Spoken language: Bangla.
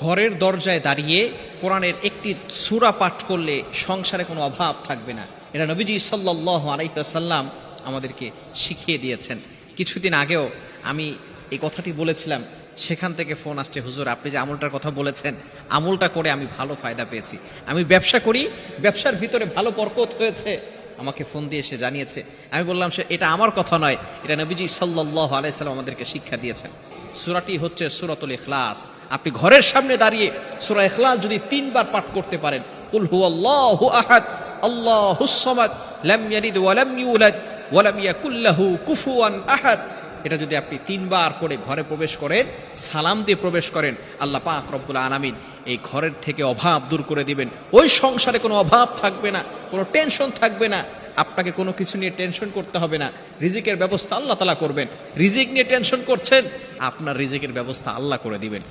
ঘরের দরজায় দাঁড়িয়ে কোরআনের একটি সূরা পাঠ করলে সংসারে কোনো অভাব থাকবে না। এটা নবীজি সাল্লাল্লাহু আলাইহি ওয়াসাল্লাম আমাদেরকে শিখিয়ে দিয়েছেন। কিছুদিন আগেও আমি এই কথাটি বলেছিলাম, সেখান থেকে ফোন আসছে, হুজুর আপনি যে আমলটার কথা বলেছেন, আমলটা করে আমি ভালো ফায়দা পেয়েছি, আমি ব্যবসা করি, ব্যবসার ভিতরে ভালো বরকত হয়েছে। আমাকে ফোন দিয়ে সে জানিয়েছে। আমি বললাম, সে এটা আমার কথা নয়, এটা নবীজি সাল্লাল্লাহু আলাইহি ওয়াসাল্লাম আমাদেরকে শিক্ষা দিয়েছেন। সূরাটি হচ্ছে সূরাতুল ইখলাস। আপনি ঘরের সামনে দাঁড়িয়ে সূরা ইখলাস যদি 3 বার পাঠ করতে পারেন, কুল হুয়াল্লাহু আহাদ আল্লাহুস সামাদ লাম ইয়ালিদ ওয়া লাম ইউলাদ ওয়া লাম ইয়াকুল লাহু কুফুয়ান আহাদ, এটা যদি আপনি 3 বার করে ঘরে প্রবেশ করেন, সালাম দিয়ে প্রবেশ করেন, আল্লাহ পাক রব্বুল আলামিন এই ঘরের থেকে অভাব দূর করে দিবেন। ওই সংসারে কোনো অভাব থাকবে না, কোনো টেনশন থাকবে না, আপনাকে কোনো কিছু নিয়ে টেনশন করতে হবে না। রিজিকের ব্যবস্থা আল্লাহ তাআলা করবেন। রিজিক নিয়ে টেনশন করছেন, আপনার রিজিকের ব্যবস্থা আল্লাহ করে দিবেন।